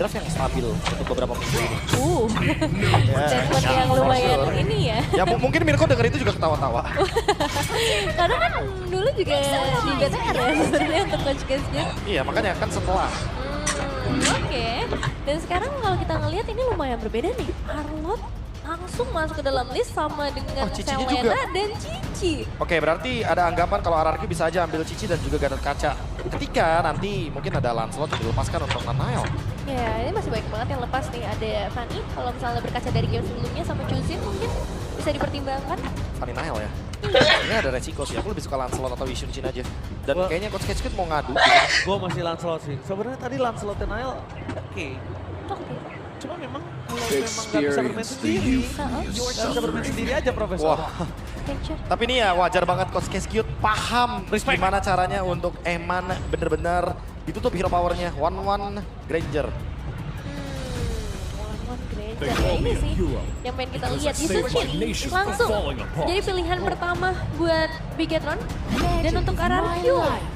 draft yang stabil untuk beberapa minggu ini. Statement yang lumayan ini ya. Ya mungkin Mirko denger itu juga ketawa-tawa. Karena kan dulu juga di BTR ya sebenarnya untuk Coach Casey. Iya, makanya kan setelah. Oke. Dan sekarang kalau kita ngelihat ini lumayan berbeda nih. Arlot langsung masuk ke dalam list sama dengan Cicinya Selena juga. dan Cici. Oke, berarti ada anggapan kalau RRQ bisa aja ambil Cici dan juga Gatot Kaca. Ketika nanti mungkin ada Lancelot yang dilepaskan untuk Nanael. Ya, ini masih banyak banget yang lepas nih. Ada Fanny, kalau misalnya berkaca dari game sebelumnya sama Chuzin mungkin bisa dipertimbangkan. Fanny Nael ya. Ini ada resiko sih, aku lebih suka Lancelot atau Yishun Shin aja. Dan kayaknya Coach Casey mau ngadu. Gue masih Lancelot sih. Sebenarnya tadi Lancelot dan Nael oke. Oke. Cuma memang kalau memang nggak bisa bermain sendiri, nggak bisa bermain sendiri aja Profesor. Wah. Capture. Tapi ini ya wajar banget Coach Casey paham Respect. gimana caranya untuk Eman bener-bener ditutup hero powernya. 1-1 Granger. Granger ya ini sih yang pengen kita lihat. Yishun Shin langsung jadi pilihan pertama buat Bigetron. Dan untuk RRQ,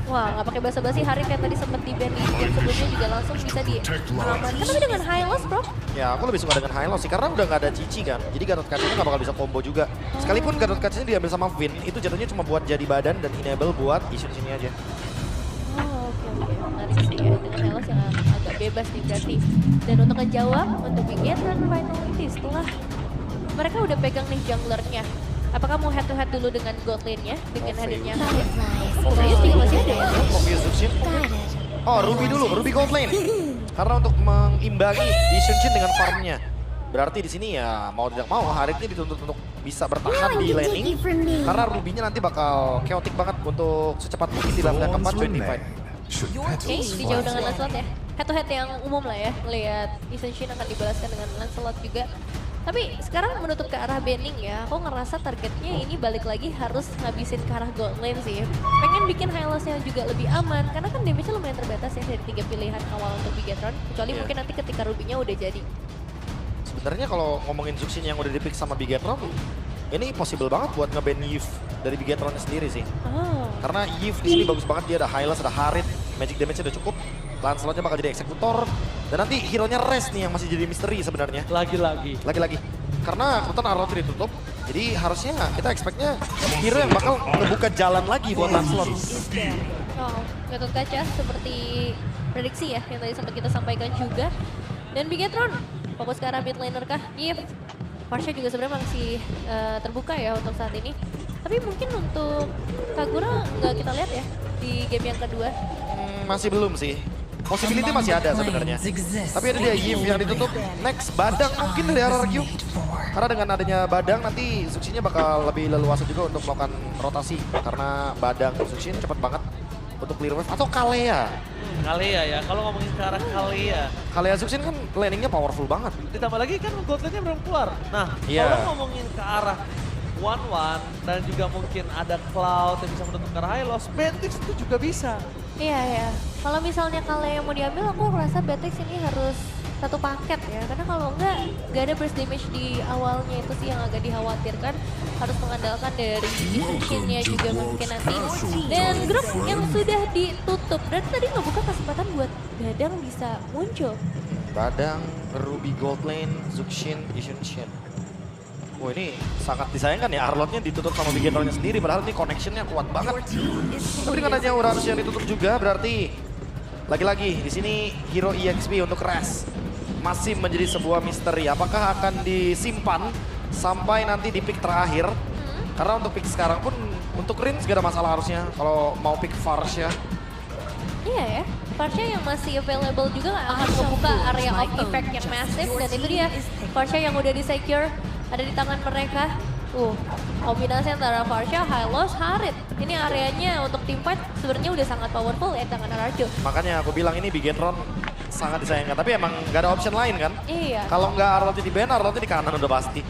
wah nggak pakai basa-basi, Harit yang tadi sempat di-ban di game sebelumnya juga langsung bisa diamankan. Tapi dengan high loss bro. Ya aku lebih suka dengan Hylos sih karena udah nggak ada Cici kan. Jadi Gatot Kacanya nggak bakal bisa combo juga. Sekalipun Gatot Kacanya diambil sama Vin, itu jatuhnya cuma buat jadi badan dan enable buat Yishun sini aja. Oh, oke. Menarik sih ya. Dengan high loss yang agak bebas nih berarti. Dan untuk ngejawab, untuk Bigetron finally setelah mereka udah pegang nih junglernya. Apakah mau head to head dulu dengan gold lane-nya, dengan hadirnya Harit? Kayaknya juga masih ada ya. Obvious Zuxin. Oh, Ruby dulu, Ruby gold lane. Karena untuk mengimbangi Yishun Shin dengan farmnya. Berarti di sini ya mau tidak mau Harit ini dituntut untuk bisa bertahan di laning. Karena Ruby-nya nanti bakal chaotic banget untuk secepat mungkin dilakukan keempat join divide. Oke, dijauh dengan Lancelot ya. Head to head yang umum lah ya. Lihat Yishun Shin akan dibalaskan dengan Lancelot juga. Tapi sekarang menutup ke arah banning ya, aku ngerasa targetnya ini balik lagi harus ngabisin ke arah gold lane sih. Pengen bikin high loss-nya juga lebih aman, karena kan damage-nya lumayan terbatas ya dari 3 pilihan awal untuk Bigetron. Kecuali mungkin nanti ketika Ruby-nya udah jadi. Sebenarnya kalau ngomongin Zuxin yang udah dipick sama Bigetron, ini possible banget buat nge-ban Yves dari Bigetronnya sendiri sih. Oh. Karena Yves di sini bagus banget, dia ada Hylos, ada Harit, magic damage-nya udah cukup. Lancelotnya bakal jadi eksekutor. Dan nanti hero-nya Rest nih yang masih jadi misteri sebenarnya. Lagi-lagi. Karena Kutan Arlot ditutup, jadi harusnya kita expect-nya hero yang bakal ngebuka jalan lagi buat Lancelot. Oh, Gatot Kaca seperti prediksi ya yang tadi sempat kita sampaikan juga. Dan Bigetron fokus ke arah mid laner kah? Yves. Farsha juga sebenarnya masih terbuka ya untuk saat ini. Tapi mungkin untuk Kagura nggak kita lihat ya di game yang kedua. Masih belum sih. Possibility masih ada sebenarnya. Tapi ada dia Yves yang ditutup. Next, Badang mungkin dari RRQ. Karena dengan adanya Badang nanti Zuxinnya bakal lebih leluasa juga untuk melakukan rotasi. Karena Badang Zuxin cepet banget untuk clear wave. Atau Kalea. Kalea ya, kalau ngomongin ke arah Kalea. Kalea Zuxin kan landingnya powerful banget. Ditambah lagi kan gold lane-nya belum keluar. Nah, Iya. kalau ngomongin ke arah 1-1 dan juga mungkin ada Cloud yang bisa menutup ke arah high loss, Bentix itu juga bisa. Iya ya. Kalau misalnya kalau yang mau diambil, aku rasa Betex ini harus satu paket ya. Karena kalau nggak ada burst damage di awalnya itu sih yang agak dikhawatirkan. Harus mengandalkan dari Shin-nya juga mungkin nanti. Dan grup yang sudah ditutup. Dan tadi ngebuka kesempatan buat Gadang bisa muncul. Badang, Ruby Gold Lane, Zuxin, Yishun Shin. Oh ini sangat disayangkan ya, Arlotnya ditutup sama Bigetronnya sendiri, padahal ini connectionnya kuat banget. Tapi dengan adanya Uranus yang ditutup juga, berarti lagi-lagi di sini hero EXP untuk Res masih menjadi sebuah misteri. Apakah akan disimpan sampai nanti di pick terakhir? Karena untuk pick sekarang pun untuk Rin gak ada masalah harusnya kalau mau pick Farsha. Iya ya, Farsha yang masih available juga akan membuka area of effect yang massive. Dan itu dia, Farsha yang udah di-secure ada di tangan mereka. Kombinasi antara Farsha, Hylos, Harit. Ini areanya untuk teamfight sebenarnya udah sangat powerful ya tangan RRQ. Makanya aku bilang ini Bigetron sangat disayangkan, tapi emang gak ada option lain kan? Iya. Kalau nggak Arlotnya di ban, Arlotnya di kanan udah pasti.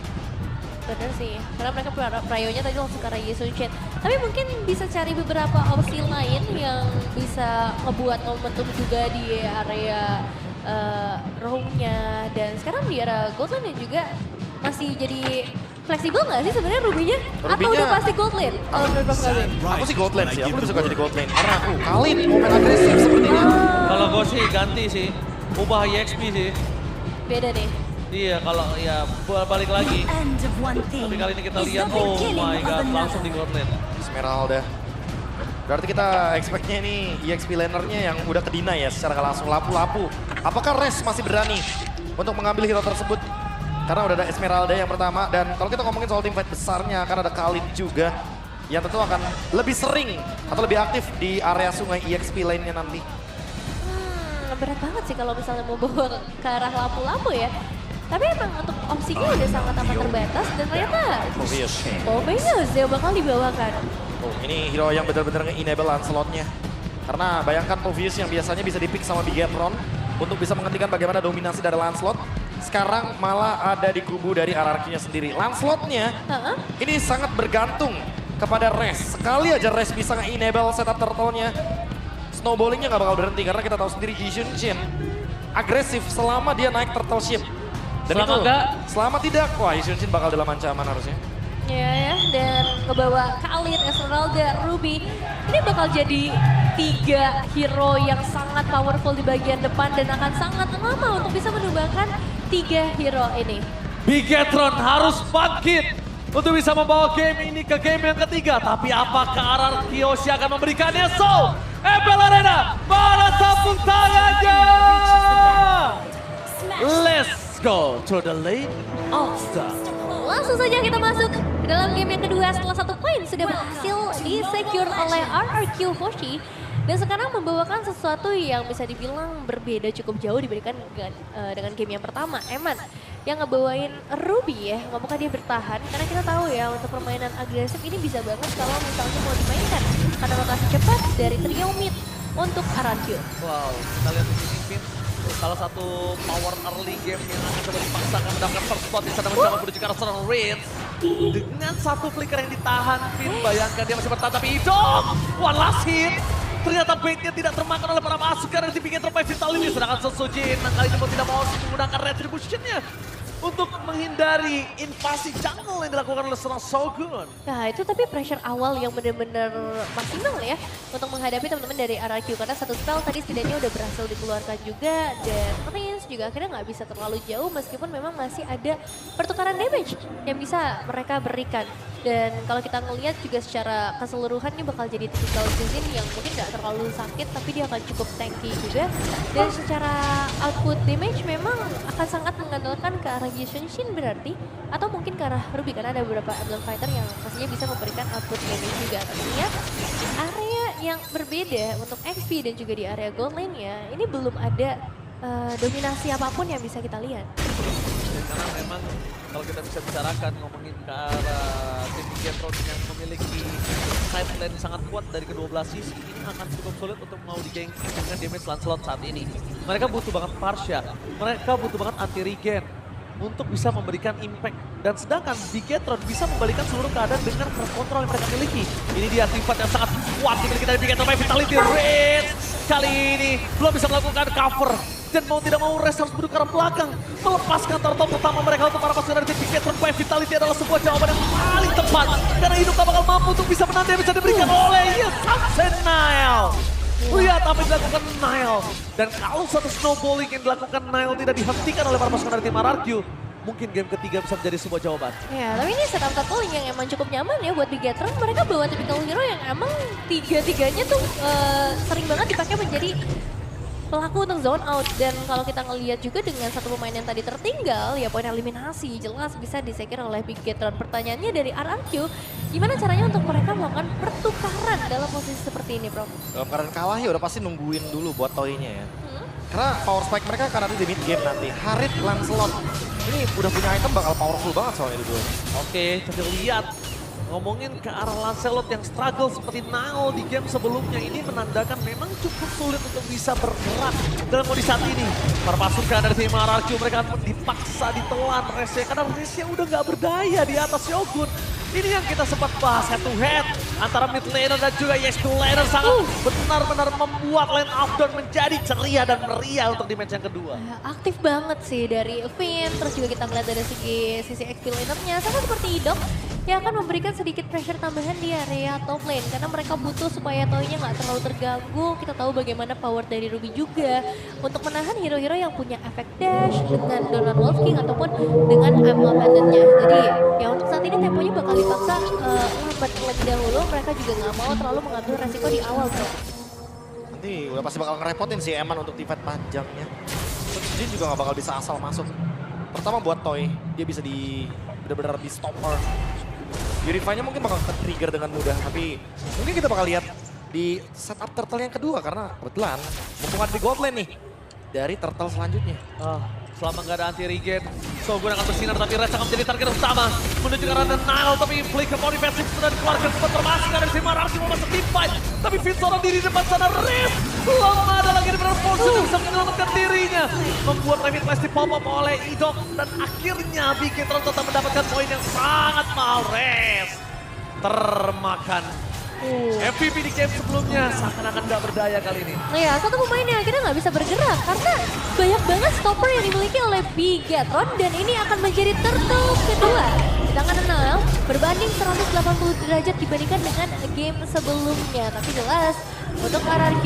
Bener sih, karena mereka prayonya tadi langsung ke arah Yishun Shin. Tapi mungkin bisa cari beberapa opsi lain yang bisa ngebuat momentum juga di area roamnya. Dan sekarang di area gold lane juga masih jadi fleksibel nggak sih sebenarnya Ruby-nya? Atau udah pasti gold lane? Kalau menurut Bang Gavin? Aku sih gold lane sih, aku lebih suka jadi gold lane. Karena Khalid momen agresif sepertinya. Kalau gue sih ganti sih. ubah EXP sih. Beda nih. Iya, kalau ya balik lagi. Tapi kali ini kita lihat, oh my god, langsung di god lane. Esmeralda. Berarti kita expect-nya ini EXP lanernya yang udah kedina ya secara nggak langsung lapu-lapu. Apakah Res masih berani untuk mengambil hero tersebut? Karena udah ada Esmeralda yang pertama dan kalau kita ngomongin soal teamfight besarnya akan ada Khalid juga yang tentu akan lebih sering atau lebih aktif di area sungai EXP lainnya nanti. Berat banget sih kalau misalnya mau bawa ke arah lapu-lapu ya. Tapi emang untuk opsinya udah sangat amat terbatas dan ternyata Povius yang bakal dibawakan. Oh, ini hero yang benar-benar nge-enable Lancelot-nya. Karena bayangkan Povius yang biasanya bisa dipick sama Bigetron untuk bisa menghentikan bagaimana dominasi dari Lancelot. Sekarang malah ada di kubu dari RRQ-nya sendiri. Lancelot-nya ini sangat bergantung kepada Res. Sekali aja Res bisa nge-enable setup turtle-nya, snowballingnya nggak bakal berhenti. Karena kita tahu sendiri Yixunshin agresif selama dia naik turtle ship. Dan Selama itu, enggak? selama tidak, wah Yixunshin bakal dalam ancaman harusnya. Ya, dan ngebawa Khalid, Esmeralda, Ruby. Ini bakal jadi 3 hero yang sangat powerful di bagian depan dan akan sangat lama untuk bisa menumbangkan 3 hero ini. Bigetron harus bangkit untuk bisa membawa game ini ke game yang ketiga. Tapi apakah RRQ Yoshi akan memberikannya? So, Ebel Arena, mana tepuk tangannya? Let's go to the lane of star. Langsung saja kita masuk ke dalam game yang kedua setelah 1 poin sudah berhasil di-secure oleh RRQ Hoshi. Dan sekarang membawakan sesuatu yang bisa dibilang berbeda cukup jauh dibandingkan dengan game yang pertama. Eman yang ngebawain Ruby ya, apakah dia bertahan? Karena kita tahu ya untuk permainan agresif ini bisa banget kalau misalnya mau dimainkan. Karena rotasi cepat dari trio mid untuk RRQ. Wow, kita lihat di sini Pin, salah satu power early game yang akan coba dipaksakan mendapatkan first spot di sana mencoba menuju ke arah seorang Ritz. Dengan satu flicker yang ditahan, Pin bayangkan dia masih bertahan tapi hidup. One last hit. Ternyata baitnya tidak termakan oleh para pasukan dari tim Bigetron by Vitality. Sedangkan Sosojin kali ini mau tidak mau menggunakan retribution-nya untuk menghindari invasi jungle yang dilakukan oleh seorang Shogun. Nah itu tapi pressure awal yang benar-benar maksimal ya untuk menghadapi teman-teman dari RRQ. Karena satu spell tadi setidaknya udah berhasil dikeluarkan juga dan Prince juga akhirnya nggak bisa terlalu jauh meskipun memang masih ada pertukaran damage yang bisa mereka berikan. Dan kalau kita ngelihat juga secara keseluruhan ini bakal jadi typical season yang mungkin nggak terlalu sakit tapi dia akan cukup tanky juga. Dan secara output damage memang akan sangat mengandalkan ke arah Yixunshin berarti. Atau mungkin ke arah Ruby karena ada beberapa Emblem Fighter yang pastinya bisa memberikan output damage juga. Tentunya area yang berbeda untuk XP dan juga di area gold lane ya ini belum ada dominasi apapun yang bisa kita lihat. Karena memang kalau kita bisa bicarakan ngomongin ke arah tim Bigetron yang memiliki side lane sangat kuat dari kedua belah sisi, ini akan cukup sulit untuk mau digeng dengan damage Lancelot saat ini. Mereka butuh banget Parsha, mereka butuh banget anti-regen untuk bisa memberikan impact. Dan sedangkan Bigetron bisa membalikan seluruh keadaan dengan first control yang mereka miliki. Ini dia sifat yang sangat kuat dimiliki dari Bigetron by Vitality. Red kali ini belum bisa melakukan cover. Dan mau tidak mau Res harus berdua ke arah belakang. Melepaskan turtle pertama mereka untuk para pasukan dari tim Bigetron by Vitality adalah sebuah jawaban yang paling tepat. Karena hidup tak bakal mampu untuk bisa menang yang bisa diberikan oleh Yixunshin Nile. Lihat apa yang dilakukan Nile. Dan kalau satu snowballing yang dilakukan Nile tidak dihentikan oleh para pasukan dari tim RRQ, mungkin game ketiga bisa menjadi sebuah jawaban. Ya, tapi ini setup turtle yang emang cukup nyaman ya buat Bigetron. Mereka bawa typical hero yang emang tiga-tiganya tuh sering banget dipakai menjadi pelaku untuk zone out. Dan kalau kita ngelihat juga dengan satu pemain yang tadi tertinggal, ya poin eliminasi jelas bisa disekir oleh Bigetron. Pertanyaannya dari RRQ, gimana caranya untuk mereka melakukan pertukaran dalam posisi seperti ini, Bro? Dalam keadaan kalah ya udah pasti nungguin dulu buat toinya ya. Karena power spike mereka akan ada di mid game nanti. Harit, Lancelot. Ini udah punya item bakal powerful banget soalnya di dua. Oke, kita lihat. Ngomongin ke arah Lancelot yang struggle seperti Nile di game sebelumnya, ini menandakan memang cukup sulit untuk bisa bergerak dalam kondisi saat ini. Para pasukan dari tim RRQ mereka dipaksa ditelan Resnya karena Resnya udah nggak berdaya di atas Shogun. Ini yang kita sempat bahas head to head antara mid laner dan juga EXP laner sangat benar-benar membuat line up dan menjadi ceria dan meriah untuk di match yang kedua. Aktif banget sih dari Finn, terus juga kita melihat dari sisi XP lanernya sama seperti Idok. yang akan memberikan sedikit pressure tambahan di area top lane. Karena mereka butuh supaya Toy-nya nggak terlalu terganggu. Kita tahu bagaimana power dari Ruby juga untuk menahan hero-hero yang punya efek dash dengan Donut Wolf King ataupun dengan Ammo Abundant-nya. Jadi ya untuk saat ini temponya bakal dipaksa lambat terlebih dahulu. Mereka juga nggak mau terlalu mengambil resiko di awal, bro. Nanti udah pasti bakal ngerepotin sih Eman untuk teamfight panjangnya. Terus Jin juga nggak bakal bisa asal masuk. Pertama buat Toy, dia bisa benar-benar di stopper. Purify-nya mungkin bakal ke-trigger dengan mudah, tapi mungkin kita bakal lihat di setup turtle yang kedua karena kebetulan mumpung ada di gold lane nih dari turtle selanjutnya. Selama nggak ada anti regen, Shogun akan bersinar tapi Res akan menjadi target utama. Menuju ke arah Nile, tapi flicker more defensive sudah dikeluarkan. Sempat termasuk dari si Mararki mau masuk team fight. Tapi Finn seorang diri di depan sana, Res belum ada lagi di benar Fortune yang bisa menyelamatkan dirinya. Membuat Rabbit Flash di pop up oleh Idok. Dan akhirnya Bigetron tetap mendapatkan poin yang sangat mahal. Res termakan. MVP di game sebelumnya seakan-akan nggak berdaya kali ini. Nah ya, satu pemain yang akhirnya nggak bisa bergerak karena banyak banget stopper yang dimiliki oleh Bigetron dan ini akan menjadi turtle kedua. Sedangkan Nile berbanding 180 derajat dibandingkan dengan game sebelumnya. Tapi jelas untuk RRQ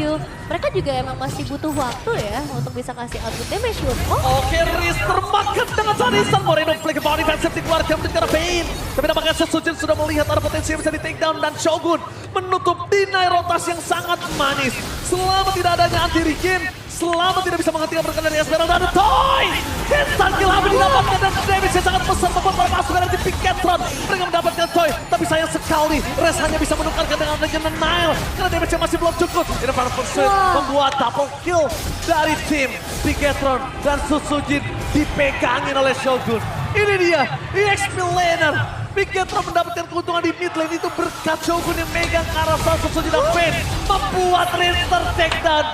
mereka juga emang masih butuh waktu ya untuk bisa kasih output damage. Oke, Riz termakan dengan sadisan. Moreno flick body defensive dikeluarkan menjadi Pain. Tapi nampaknya Sesujin sudah melihat ada potensi yang bisa di take down dan Shogun menutup deny rotasi yang sangat manis. Selama tidak adanya anti regen, selama tidak bisa menghentikan berkat dari Esmeralda dan Toy. Instant kill habis didapatkan dan damage yang sangat besar membuat para pasukan dari Bigetron. Mereka mendapatkan Toy, tapi sayang sekali Res hanya bisa menukarkan dengan Legend Nile. Karena damage yang masih belum cukup. Ini para pursuit membuat double kill dari tim Bigetron dan Susujin dipegangin oleh Shogun. Ini dia, EXP laner. Bigetron mendapatkan keuntungan di mid lane itu berkat Shogun yang megang ke arah Susujin dan Pain. Membuat Riz take down.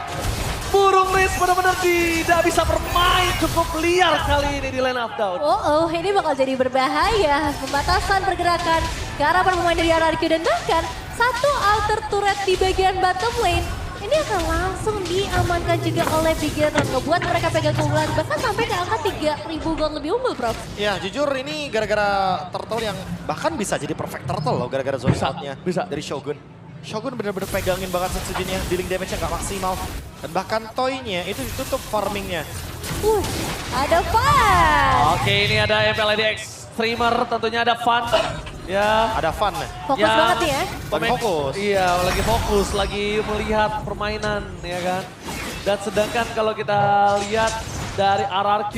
Burung Riz benar-benar tidak bisa bermain, cukup liar kali ini di lane up down. Ini bakal jadi berbahaya. Pembatasan pergerakan ke arah para pemain dari RRQ dan bahkan satu alter turret di bagian bottom lane. Ini akan langsung diamankan juga oleh Bigetron. Ngebuat mereka pegang keunggulan bahkan sampai ke angka 3.000 gold lebih unggul, Prof. Ya jujur ini gara-gara turtle yang bahkan bisa jadi perfect turtle loh gara-gara zone outnya dari Shogun. Shogun bener-bener pegangin banget Setsujinnya, dealing damage-nya gak maksimal. Dan bahkan Toy-nya itu ditutup farming-nya. Ada fun! Oke, ini ada MPLDX streamer, tentunya ada fun. Ya, Ada fun. Fokus banget nih ya. Lagi fokus. Iya, lagi fokus, lagi melihat permainan ya kan. Dan sedangkan kalau kita lihat dari RRQ,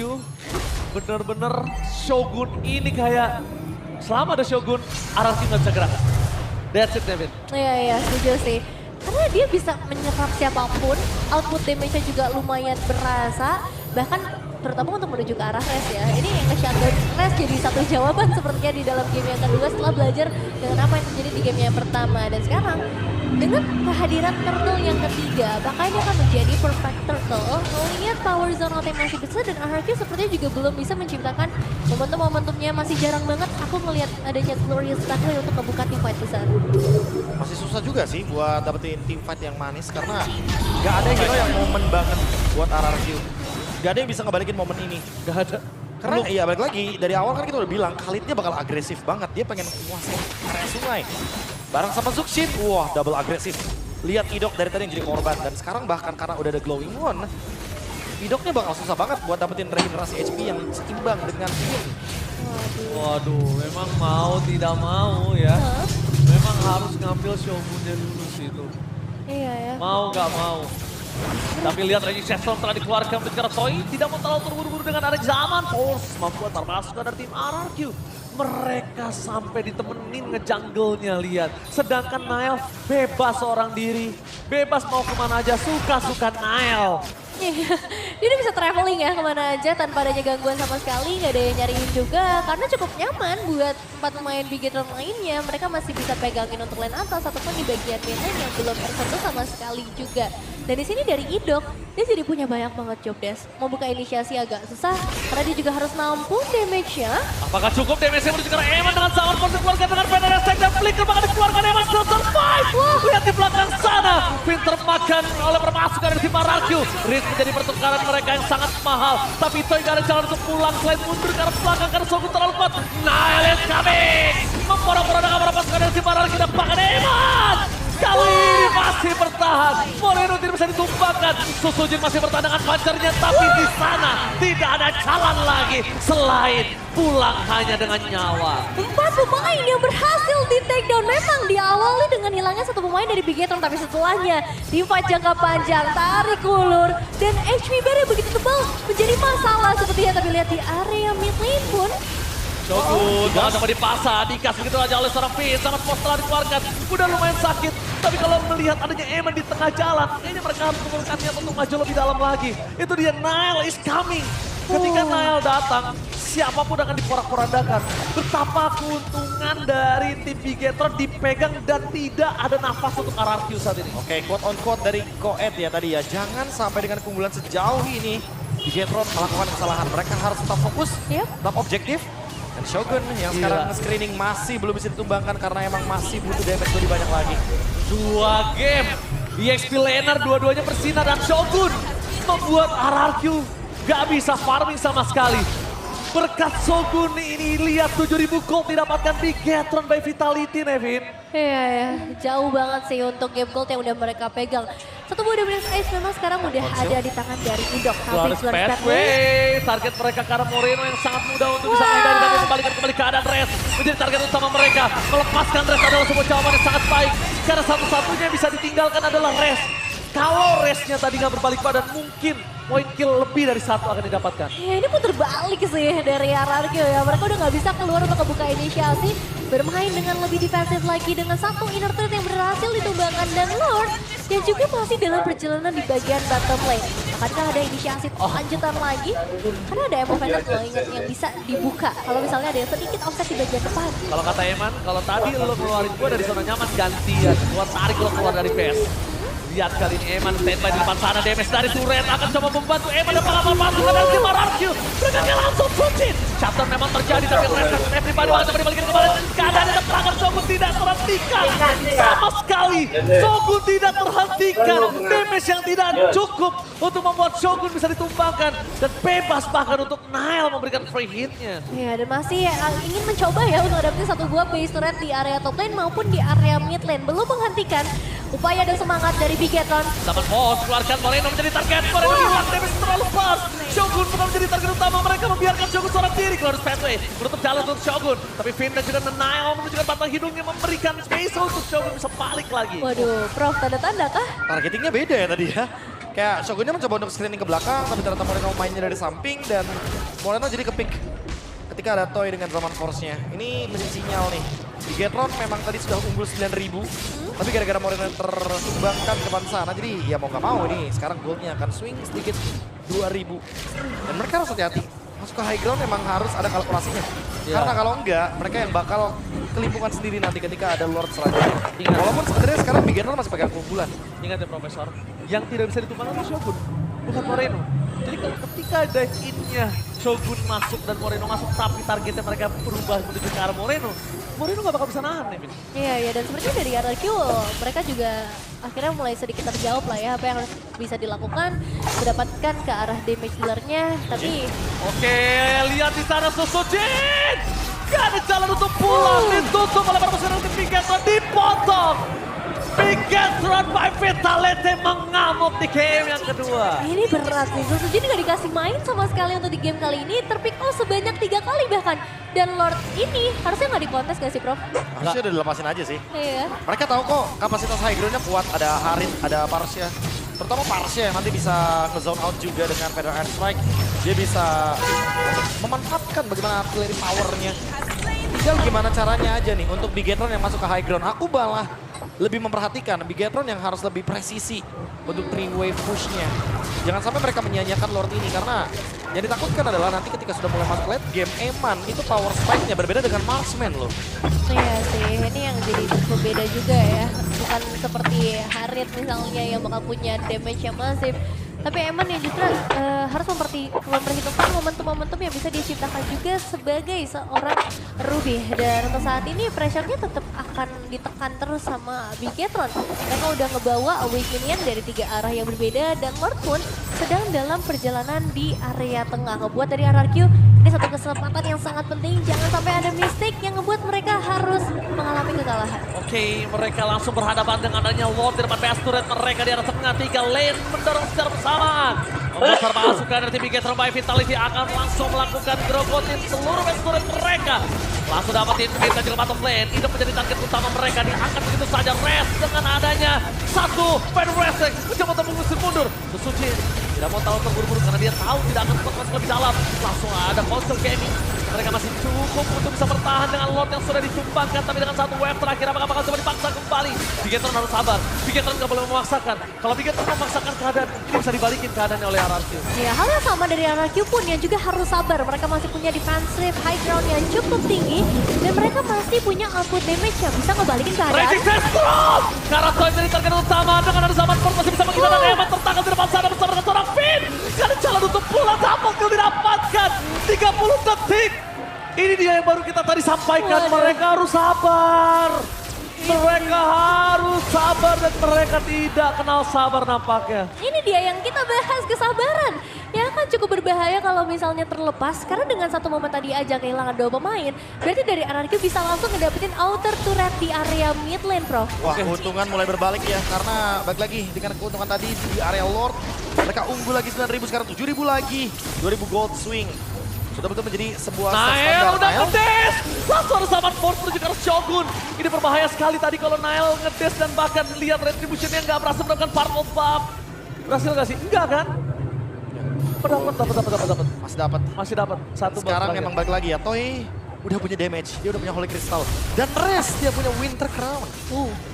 bener-bener Shogun ini kayak selama ada Shogun, RRQ nggak bisa gerak. That's it, Devin. Iya, setuju sih. Karena dia bisa menyerap siapapun, output damage-nya juga lumayan berasa. Bahkan terutama untuk menuju ke arah Res ya. Ini yang nge-shutdown Res jadi satu jawaban sepertinya di dalam game yang kedua setelah belajar dengan apa yang terjadi di game yang pertama. Dan sekarang dengan kehadiran turtle yang ketiga, bakal ini akan menjadi perfect turtle. Mengingat power zone out yang masih besar dan RRQ sepertinya juga belum bisa menciptakan momentum-momentumnya. Masih jarang banget aku melihat adanya Glorious Battle untuk membuka team fight besar. Masih susah juga sih buat dapetin team fight yang manis karena gak ada hero yang momen banget buat RRQ. Gak ada yang bisa ngebalikin momen ini. Gak ada. Karena ya balik lagi, dari awal kan kita udah bilang Khalidnya bakal agresif banget. Dia pengen menguasai area sungai. Bareng sama Zuxin, wah double agresif. Lihat Idok dari tadi yang jadi korban. Dan sekarang bahkan karena udah ada Glowing One, Idoknya bakal susah banget buat dapetin regenerasi HP yang seimbang dengan Finn. Waduh, memang mau tidak mau ya. Memang harus ngambil Shogunnya dulu sih itu. Iya ya. Mau nggak mau. Tapi lihat Reggie Cheston telah dikeluarkan secara Toy. Tidak mau terlalu terburu-buru dengan arah zaman. Force membuat termasuk dari tim RRQ. Mereka sampai ditemenin ngejungle-nya, lihat. Sedangkan Nile bebas seorang diri. Bebas mau kemana aja, suka-suka Nile. Dia bisa traveling ya kemana aja tanpa adanya gangguan sama sekali, nggak ada yang nyariin juga. Karena cukup nyaman buat 4 pemain Bigetron lainnya. Mereka masih bisa pegangin untuk lane atas ataupun di bagian mid lane yang belum tersentuh sama sekali juga. Dan di sini dari Idok, dia jadi punya banyak banget job desk. Mau buka inisiasi agak susah, karena dia juga harus nampung damage-nya. Apakah cukup damage-nya menuju ke Eman dengan sangat porsi keluarga dengan Federer Stack dan Flicker bahkan dikeluarkan Eman still survive. Lihat di belakang sana, Finn termakan oleh permasukan dari tim Ararkyu. Risk menjadi pertukaran mereka yang sangat mahal. Tapi Toy gak ada jalan untuk pulang selain mundur karena belakang karena Shogun terlalu kuat. Nile is coming! Memporak-porandakan permasukan dari tim Ararkyu dan bahkan Eman! Kali ini masih bertahan. Moreno tidak bisa ditumbangkan. Susujin masih bertahan dengan pancernya. Tapi di sana tidak ada jalan lagi. Selain pulang hanya dengan nyawa. 4 pemain yang berhasil di takedown. Memang diawali dengan hilangnya satu pemain dari Bigetron. Tapi setelahnya di fight jangka panjang, tarik ulur. Dan HP barrier begitu tebal menjadi masalah sepertinya. Tapi lihat di area mid lane pun. Shogun jangan coba dipasang, dikasih begitu aja oleh seorang Finn. Sangat pos telah dikeluarkan. Udah lumayan sakit. Tapi kalau melihat adanya Eman di tengah jalan, kayaknya mereka harus menggunakan niat untuk maju lebih dalam lagi. Itu dia, Nile is coming. Ketika Nile datang, siapapun akan diporak-porandakan. Betapa keuntungan dari tim Bigetron dipegang dan tidak ada nafas untuk Ararkyu saat ini. Oke, quote on quote dari Koet ya tadi ya. Jangan sampai dengan keunggulan sejauh ini Bigetron melakukan kesalahan. Mereka harus tetap fokus, tetap objektif. Dan Shogun yang sekarang screening masih belum bisa ditumbangkan karena emang masih butuh damage lebih banyak lagi. 2 game, EXP laner dua-duanya bersinar dan Shogun membuat Ararkyu gak bisa farming sama sekali. Berkat Shogun ini lihat 7.000 gold didapatkan Bigetron by Vitality, Nevin. Iya ya, jauh banget sih untuk game gold yang udah mereka pegang. Satu buah Dominance Ice memang sekarang udah ada di tangan dari Indok. Flawless pathway, target mereka karena Moreno yang sangat mudah untuk bisa menghindari dan kembalikan kembali keadaan Rest. Menjadi target utama mereka, melepaskan Rest adalah sebuah jawaban yang sangat baik. Karena satu-satunya yang bisa ditinggalkan adalah Rest. Kalau Restnya tadi nggak berbalik badan, mungkin poin kill lebih dari 1 akan didapatkan. Ya ini puter balik sih dari Ararkyu ya. Mereka udah nggak bisa keluar untuk membuka inisiasi. Bermain dengan lebih defensif lagi dengan satu inner turret yang berhasil ditumbangkan. Dan Lord yang juga masih dalam perjalanan di bagian bottom lane. Akankah ada inisiasi lanjutan lagi? Karena ada Emo Phantom loh ingat yang bisa dibuka. Kalau misalnya ada yang sedikit offset di bagian depan. Kalau kata Eman, kalau tadi lo keluarin gue dari zona nyaman gantian. Gua tarik lo keluar dari base. Lihat kali ini Eman standby di depan sana, damage dari turret akan coba membantu Eman dan pengalaman pasukan dari tim Ararkyu. Mereka langsung Sucin. Shutdown memang terjadi tapi Rest everybody akan coba dibalikin kembali. Keadaan yang pelanggar Shogun tidak terhentikan sama sekali. Shogun tidak terhentikan. Damage yang tidak cukup untuk membuat Shogun bisa ditumbangkan dan bebas bahkan untuk Nile memberikan free hitnya. Ya dan masih ingin mencoba ya untuk dapetin satu buah base turret di area top lane maupun di area mid lane. Belum menghentikan upaya dan semangat dari Bigetron. Dapat pos, keluarkan Moreno menjadi target. Moreno hilang, damage terlalu pas. Shogun pernah menjadi target utama, mereka membiarkan Shogun seorang diri. Keluar pathway, menutup jalan untuk Shogun. Tapi Finn dan juga Nile menunjukkan batang hidungnya memberikan space untuk Shogun bisa balik lagi. Waduh, Prof, tanda-tanda kah? Targetingnya beda ya tadi ya. Kayak Shogunnya mencoba untuk screening ke belakang, tapi ternyata Moreno mainnya dari samping dan Moreno jadi kepick ketika ada Toy dengan Zaman Force-nya. Ini menjadi sinyal nih. Bigetron memang tadi sudah unggul 9.000, tapi gara-gara Moreno tersumbangkan ke depan sana, jadi ya mau gak mau nih sekarang goldnya akan swing sedikit 2.000. Dan mereka harus hati-hati. Masuk ke high ground memang harus ada kalkulasinya. Karena kalau enggak, mereka yang bakal kelimpungan sendiri nanti ketika ada Lord selanjutnya. Walaupun sebenarnya sekarang Bigetron masih pegang keunggulan. Ingat ya Profesor, yang tidak bisa ditumbangkan itu Shogun, bukan Moreno. Jadi kalau ketika dive in-nya Shogun masuk dan Moreno masuk, tapi targetnya mereka berubah menuju ke arah Moreno, Moreno gak bakal bisa nahan nih. Iya, dan sepertinya dari Ararkyu mereka juga akhirnya mulai sedikit terjawab lah ya apa yang harus bisa dilakukan, mendapatkan ke arah damage dealer-nya, tapi... Oke, lihat di sana Susujin! Gak ada jalan untuk pulang, ditutup oleh para pasukan tim Bigetron, dipotong! Bigetron by Vitality mengamuk di game yang kedua. Ini berat nih, Susujin gak dikasih main sama sekali untuk di game kali ini, terpick off sebanyak 3 kali bahkan. Dan Lord ini harusnya nggak dikontes gak sih, Prof? Harusnya udah dilepasin aja sih. Iya. Mereka tahu kok kapasitas high ground-nya kuat, ada Harit, ada Parsha. Terutama Parsha yang nanti bisa nge-zone out juga dengan Feather Air Strike. Dia bisa memanfaatkan bagaimana artillery power-nya. Tinggal gimana caranya aja nih untuk Bigetron yang masuk ke high ground. Aku malah lebih memperhatikan Bigetron yang harus lebih presisi untuk 3-way push-nya. Jangan sampai mereka menyia-nyiakan Lord ini karena yang ditakutkan adalah nanti ketika sudah mulai masuk late game, Eman itu power spike-nya berbeda dengan Marksman loh. Iya sih, ini yang jadi berbeda juga ya. Bukan seperti Harit misalnya yang bakal punya damage yang masif. Tapi Eman yang justru harus memperhitungkan momentum-momentum yang bisa diciptakan juga sebagai seorang Ruby. Dan untuk saat ini pressure-nya tetap akan ditekan terus sama Bigetron. Mereka udah ngebawa Awakening dari 3 arah yang berbeda dan Lord pun sedang dalam perjalanan di area tengah. Ngebuat dari RRQ ini satu kesempatan yang sangat penting. Jangan sampai ada mistake yang ngebuat mereka harus mengalami kekalahan. Oke, mereka langsung berhadapan dengan adanya Lord di depan PS turret mereka di arah tengah. 3 lane mendorong secara bersamaan. Membesar pasukan dari tim Bigetron by Vitality akan langsung melakukan grogotin seluruh PS turret mereka. Langsung dapatin mid dan juga bottom lane. Itu menjadi target utama mereka. Diangkat begitu saja. Rest dengan adanya satu Fan Resek mencoba untuk mengusir mundur. Susuci tidak mau tahu terburu-buru karena dia tahu tidak akan sempat masuk lebih dalam. Langsung ada Console Gaming. Mereka masih cukup untuk bisa bertahan dengan Lord yang sudah ditumbangkan. Tapi dengan satu wave terakhir apakah bakal coba dipaksa kembali. Bigetron harus sabar. Bigetron nggak boleh memaksakan. Kalau Bigetron memaksakan keadaan, ini bisa dibalikin keadaannya oleh RRQ. Ya, hal yang sama dari RRQ pun yang juga harus sabar. Mereka masih punya defensive high ground yang cukup tinggi. Dan mereka masih punya output damage yang bisa ngebalikin keadaan. Raging Deathstroke! Karena Toy menjadi target utama dengan ada Zaman Force masih bisa menghindar dan Eman tertangkap di depan sana bersama dengan seorang Finn. Gak ada jalan untuk pulang, double kill didapatkan. 30 detik. Ini dia yang baru kita tadi sampaikan, mereka harus sabar. Mereka harus sabar dan mereka tidak kenal sabar nampaknya. Ini dia yang kita bahas, kesabaran. Ya kan cukup berbahaya kalau misalnya terlepas. Karena dengan satu momen tadi aja kehilangan 2 pemain. Berarti dari RRQ bisa langsung ngedapetin outer turret di area mid lane, Prof. Wah, keuntungan mulai berbalik ya. Karena balik lagi dengan keuntungan tadi di area Lord. Mereka unggul lagi 9.000, sekarang 7.000 lagi. 2.000 gold swing. Sudah betul menjadi sebuah Nael udah Nael. ngedes. Langsung ada Zaman Force menuju ke arah Shogun. Ini berbahaya sekali tadi kalau Nael ngedes dan bahkan lihat retributionnya nggak berhasil mendapatkan part of buff. Berhasil nggak sih? Enggak kan? Dapat. Masih dapat. Satu buff Sekarang terakhir. emang balik lagi ya. Toy udah punya damage, dia udah punya Holy Crystal. Dan Rest dia punya Winter Crown.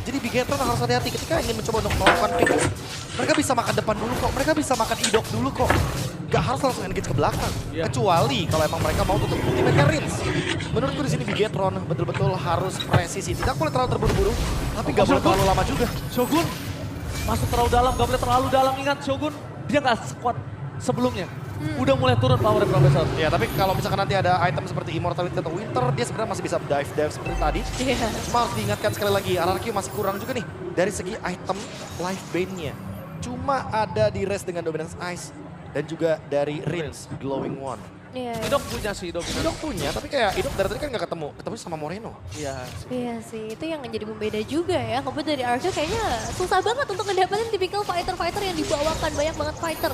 Jadi Bigetron harus hati-hati ketika ingin mencoba untuk melakukan pick. Mereka bisa makan depan dulu kok, mereka bisa makan idok dulu kok. Gak harus langsung engage ke belakang. Iya. Kecuali kalau emang mereka mau tutup ultimate-nya Rins. Menurutku di sini Bigetron betul-betul harus presisi. Tidak boleh terlalu terburu-buru, tapi gak boleh terlalu lama juga. Shogun masuk terlalu dalam, gak boleh terlalu dalam. Ingat Shogun, dia gak sekuat sebelumnya. Udah mulai turun power Profesor. Ya, tapi kalau misalkan nanti ada item seperti Immortality atau Winter, dia sebenarnya masih bisa dive seperti tadi. Iya. Cuma harus diingatkan sekali lagi, RRQ masih kurang juga nih dari segi item life bane-nya. Cuma ada di Rest dengan Dominance Ice dan juga dari Rins Glowing One. Iya. Idok punya sih, Idok. Idok punya, tapi kayak Idok dari tadi kan nggak ketemu sama Moreno. Iya. Iya sih, itu yang menjadi pembeda juga ya. Ngebuat dari RRQ kayaknya susah banget untuk ngedapetin tipikal fighter-fighter yang dibawakan. Banyak banget fighter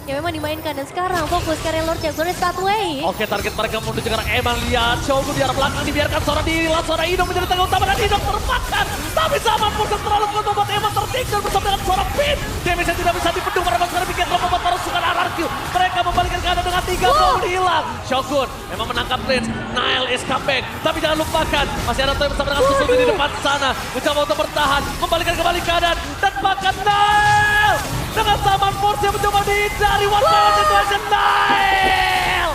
yang memang dimainkan. Dan sekarang fokus karya Lord yang sudah Statway. Oke, target mereka menuju ke arah Eman. Lihat Shogun di arah belakang dibiarkan seorang diri. Langsung ada Idok menjadi tanggung utama dan Idok termakan. Tapi Zaman Force terlalu kuat membuat Eman tertinggal bersama dengan seorang Finn. Damage tidak bisa dibendung pada sekarang Bigetron membuat parusukan RRQ. Mereka membalikkan keadaan dengan 3 gol hilang. Shogun memang menangkap Rins. Nail is comeback. Tapi jangan lupakan masih ada Toy bersama dengan Susuti di depan sana. Mencoba untuk bertahan. Membalikkan kembali keadaan. Dan bahkan Nail dengan Zaman Force yang mencoba dihindari one by one situation. Nail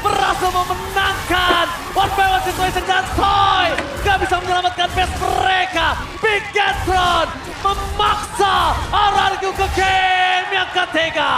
berhasil memenangkan one by one situation dan Toy gak bisa menyelamatkan base mereka. Bigetron memaksa RRQ ke game yang ketiga.